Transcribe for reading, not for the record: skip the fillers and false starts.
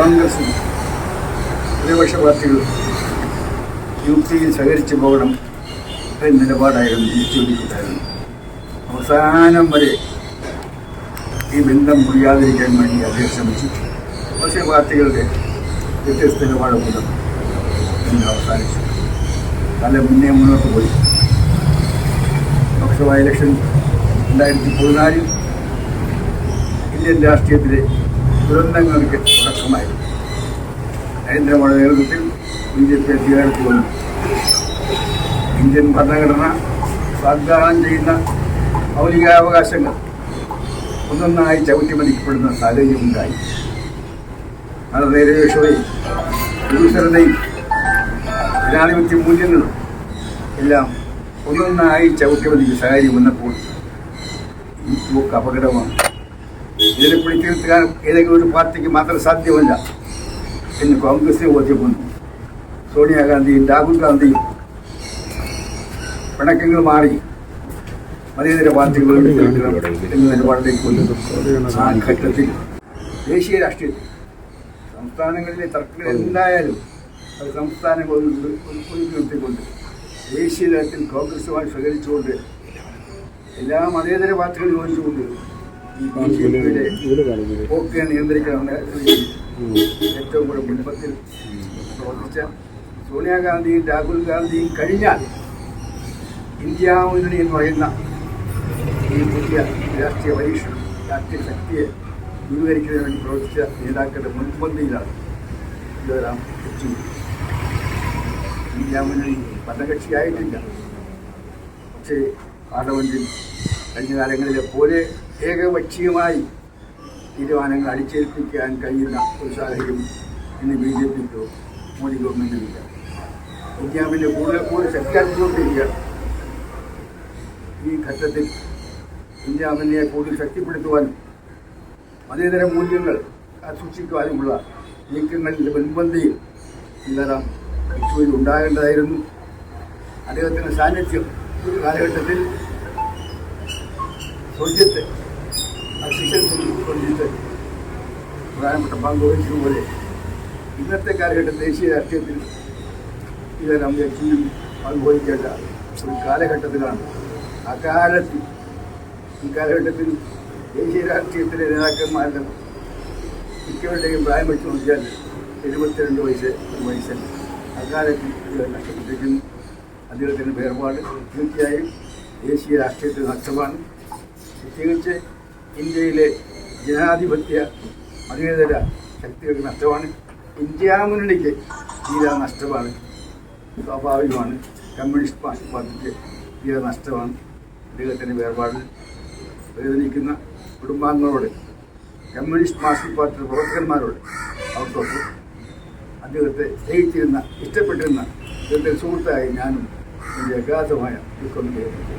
കോൺഗ്രസും പ്രതിപക്ഷ പാർട്ടികളും യു പിയിൽ സഹകരിച്ചു പോകണം എന്ന നിലപാടായിരുന്നു തിരിച്ചുപിടിക്കുണ്ടായിരുന്നു. അവസാനം വരെ ഈ ബന്ധം മുറിയാതിരിക്കാൻ വേണ്ടി അദ്ദേഹം ശ്രമിച്ചു. പക്ഷേ പാർട്ടികളുടെ വ്യത്യസ്ത നിലപാട് മൂലം ഇന്ന് അവസാനിച്ചു. കാലം മുന്നേ മുന്നോട്ട് പോയി. ലോക്സഭാ ഇലക്ഷൻ 2014 ഇന്ത്യൻ രാഷ്ട്രീയത്തിലെ ദുരന്തങ്ങൾക്ക് തുടക്കമായിരുന്നു. നരേന്ദ്രമോദിയുടെ നേതൃത്വത്തിൽ BJP അധികാരത്തിൽ വന്നു. ഇന്ത്യൻ ഭരണഘടന വാഗ്ദാനം ചെയ്യുന്ന മൗലികാവകാശങ്ങൾ ഒന്നൊന്നായി ചവിട്ടിമതിക്കപ്പെടുന്ന സാഹചര്യമുണ്ടായി. മതനിരപേക്ഷതയും വികസനതയും ജനാധിപത്യ മൂല്യങ്ങളും എല്ലാം ഒന്നൊന്നായി ചവിട്ടിമതിക്കുന്ന സാഹചര്യം വന്നപ്പോൾ ഈ പോക്ക് അപകടമാണ്. ഇതിനെ പിടിച്ചെടുക്കാൻ ഏതെങ്കിലും ഒരു പാർട്ടിക്ക് മാത്രം സാധ്യമല്ല എന്ന് കോൺഗ്രസിന് ബോധ്യപ്പെടുന്നു. സോണിയാഗാന്ധിയും രാഹുൽ ഗാന്ധിയും പിണക്കങ്ങൾ മാറി മതേതര പാർട്ടികൾ എന്ന നിലപാടിലേക്ക് വന്നു. ആ ഘട്ടത്തിൽ ദേശീയ രാഷ്ട്രീയത്തിൽ സംസ്ഥാനങ്ങളിലെ തർക്കങ്ങൾ എന്തായാലും അത് സംസ്ഥാനങ്ങൾ നിർത്തിക്കൊണ്ട് ദേശീയ തലത്തിൽ കോൺഗ്രസുമായി സഹകരിച്ചുകൊണ്ട് എല്ലാ മതേതര പാർട്ടികളും യോജിച്ചുകൊണ്ട് ഈ BJPയുടെ പോക്കിനെ നിയന്ത്രിക്കണമെന്ന് ഏറ്റവും കൂടുതൽ മുൻപത്തിൽ പ്രവർത്തിച്ച സോണിയാഗാന്ധിയും രാഹുൽ ഗാന്ധിയും കഴിഞ്ഞാൽ ഇന്ത്യ മുന്നണി എന്ന് പറയുന്ന ഈ പുതിയ രാഷ്ട്രീയ പരീക്ഷണം രാഷ്ട്രീയ ശക്തിയെ രൂപീകരിക്കുന്നതിന് വേണ്ടി പ്രവർത്തിച്ച നേതാക്കളുടെ മുൻപന്തിയിലാണ് ജയറാം യെച്ചൂരി. ഇന്ത്യ മുന്നണി ഭരണകക്ഷിയായിട്ടില്ല. പക്ഷേ പാർലമെൻറ്റിൽ കഴിഞ്ഞ കാലങ്ങളിലെ പോലെ ഏകപക്ഷീയമായി തീരുമാനങ്ങൾ അടിച്ചേൽപ്പിക്കാൻ കഴിയുന്ന ഒരു സാഹചര്യം ഇന്ന് BJPക്കോ മോദി ഗവൺമെൻറ്റിനില്ല. ഇന്ത്യ കൂടുതൽ ശക്തിയാക്കിക്കൊണ്ടിരിക്കുകയാണ്. ഈ ഘട്ടത്തിൽ ഇന്ത്യ മുന്നണിയെ കൂടുതൽ ശക്തിപ്പെടുത്തുവാനും മതേതര മൂല്യങ്ങൾ സൂക്ഷിക്കുവാനുമുള്ള നീക്കങ്ങളുടെ മുൻപന്തിയിൽ ജയറാം യെച്ചൂരി ഉണ്ടാകേണ്ടതായിരുന്നു. അദ്ദേഹത്തിൻ്റെ സാന്നിധ്യം ഒരു കാലഘട്ടത്തിൽ സ്വച്ഛത്തെ കൊണ്ടിട്ട് പ്രധാനപ്പെട്ട പങ്ക് വഹിച്ചതുപോലെ ഇന്നത്തെ കാലഘട്ടം ദേശീയ രാഷ്ട്രീയത്തിൽ ജയറാം യെച്ചൂരി പങ്കുവഹിക്കേണ്ട ഒരു കാലഘട്ടത്തിലാണ്. ഈ കാലഘട്ടത്തിൽ ദേശീയ രാഷ്ട്രീയത്തിലെ നേതാക്കന്മാരുടെ മിക്കവരുടെയും പ്രായം വെച്ച് നോക്കിയാൽ 72 വയസ്സ് അക്കാലത്തിൽ നഷ്ടപ്പെട്ടിരിക്കുന്നു. അദ്ദേഹത്തിൻ്റെ വേർപാട് തീർച്ചയായും ദേശീയ രാഷ്ട്രീയത്തിൽ നഷ്ടമാണ്. പ്രത്യേകിച്ച് ഇന്ത്യയിലെ ജനാധിപത്യ മതേതര ശക്തികൾക്ക് നഷ്ടമാണ്. ഇന്ത്യ മുന്നണിക്ക് തീരെ നഷ്ടമാണ്. സ്വാഭാവികമാണ്. കമ്മ്യൂണിസ്റ്റ് മാർക്സിസ്റ്റ് പാർട്ടിക്ക് തീരെ നഷ്ടമാണ്. അദ്ദേഹത്തിൻ്റെ വേർപാട് വേദനിക്കുന്ന കുടുംബാംഗങ്ങളോട്, കമ്മ്യൂണിസ്റ്റ് മാർക്സിസ്റ്റ് പാർട്ടിയുടെ പ്രവർത്തകന്മാരോട്, അവർക്കൊക്കെ അദ്ദേഹത്തെ സ്നേഹിച്ചിരുന്ന ഇഷ്ടപ്പെട്ടിരുന്ന ഇദ്ദേഹത്തെ സുഹൃത്തായി ഞാനും എൻ്റെ അഗാധമായ ദുഃഖം ചെയ്യുന്നു.